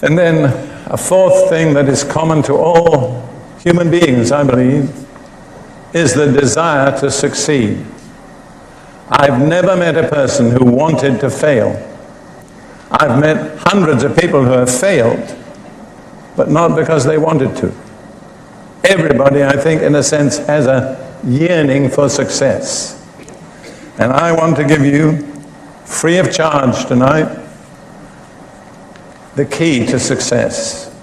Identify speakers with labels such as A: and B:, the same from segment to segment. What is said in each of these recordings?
A: And then a fourth thing that is common to all human beings, I believe, is the desire to succeed. I've never met a person who wanted to fail. I've met hundreds of people who have failed, but not because they wanted to. Everybody, I think, in a sense, has a yearning for success. And I want to give you, free of charge tonight, the key to success.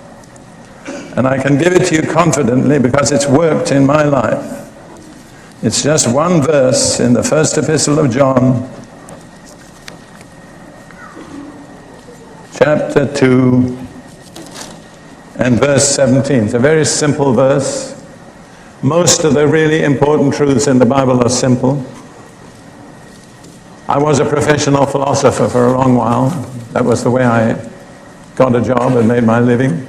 A: And I can give it to you confidently because it's worked in my life. It's just one verse in the first epistle of John, chapter 2 and verse 17. It's a very simple verse. Most of the really important truths in the Bible are simple. I was a professional philosopher for a long while. That was the way I got a job and made my living.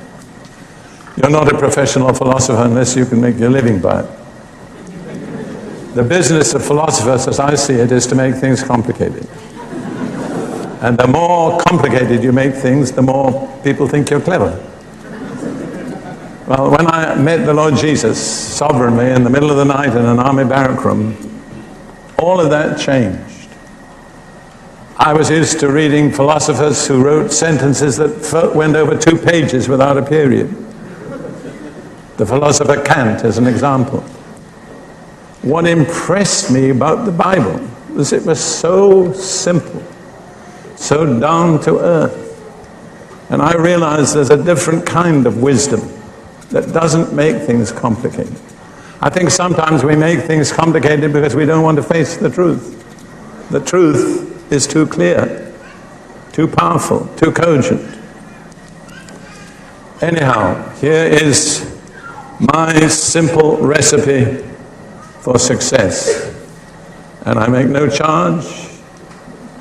A: You're not a professional philosopher unless you can make your living by it. The business of philosophers, as I see it, is to make things complicated. And the more complicated you make things, the more people think you're clever. Well, when I met the Lord Jesus sovereignly in the middle of the night in an army barrack room, all of that changed. I was used to reading philosophers who wrote sentences that went over 2 pages without a period. The philosopher Kant is an example. What impressed me about the Bible was it was so simple, so down to earth. And I realized there's a different kind of wisdom that doesn't make things complicated. I think sometimes we make things complicated because we don't want to face the truth. The truth is too clear, too powerful, too cogent. Anyhow, here is my simple recipe for success. And I make no charge.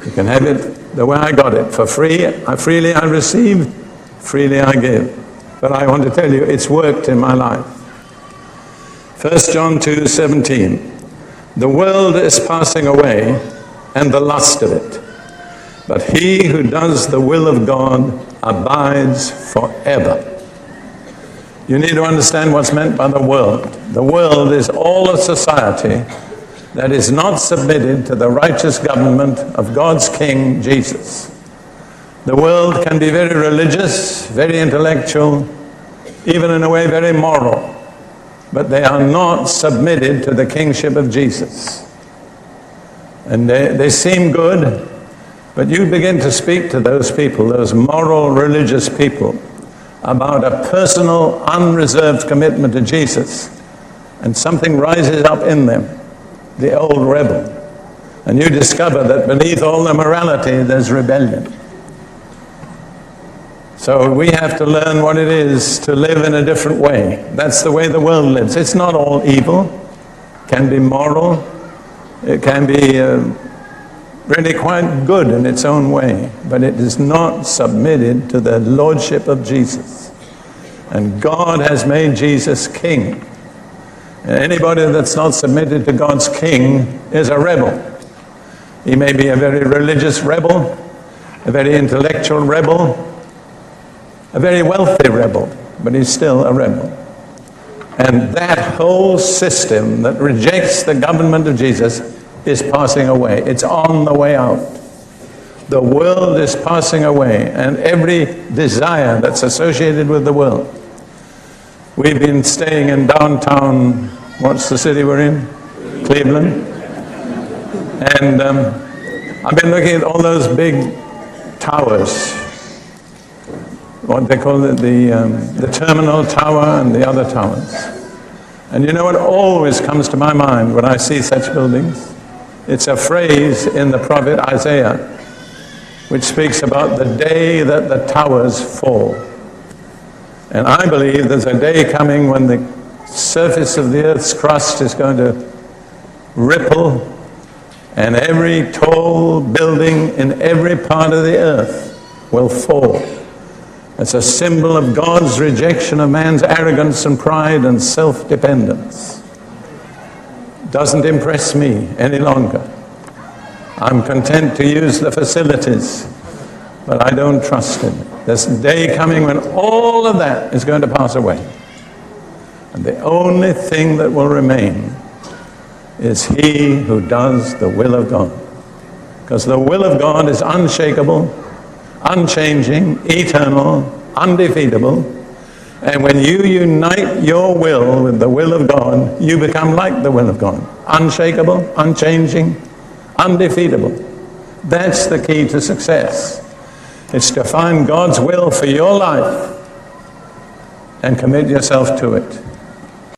A: You can have it the way I got it, for free. Freely I receive, freely I give. But I want to tell you, it's worked in my life. 1 John 2:17. The world is passing away and the lust of it, but he who does the will of God abides forever. You need to understand what's meant by the world. The world is all of society that is not submitted to the righteous government of God's King, Jesus. The world can be very religious, very intellectual, even in a way very moral, but they are not submitted to the kingship of Jesus. And they seem good, but you begin to speak to those people, those moral, religious people, about a personal, unreserved commitment to Jesus, and something rises up in them, the old rebel. And you discover that beneath all the morality, there's rebellion. So we have to learn what it is to live in a different way. That's the way the world lives. It's not all evil. It can be moral. It can be really quite good in its own way, but it is not submitted to the lordship of Jesus. And God has made Jesus king. And anybody that's not submitted to God's king is a rebel. He may be a very religious rebel, a very intellectual rebel, a very wealthy rebel, but he's still a rebel. And that whole system that rejects the government of Jesus is passing away. It's on the way out. The world is passing away, and every desire that's associated with the world. We've been staying in downtown, what's the city we're in? Cleveland. And I've been looking at all those big towers, what they call it, the terminal tower and the other towers. And you know what always comes to my mind when I see such buildings? It's a phrase in the prophet Isaiah, which speaks about the day that the towers fall. And I believe there's a day coming when the surface of the earth's crust is going to ripple, and every tall building in every part of the earth will fall. It's a symbol of God's rejection of man's arrogance and pride and self-dependence. Doesn't impress me any longer. I'm content to use the facilities, but I don't trust in it. There's a day coming when all of that is going to pass away. And the only thing that will remain is he who does the will of God. Because the will of God is unshakable, unchanging, eternal, undefeatable. And when you unite your will with the will of God, you become like the will of God. Unshakable, unchanging, undefeatable. That's the key to success. It's to find God's will for your life and commit yourself to it.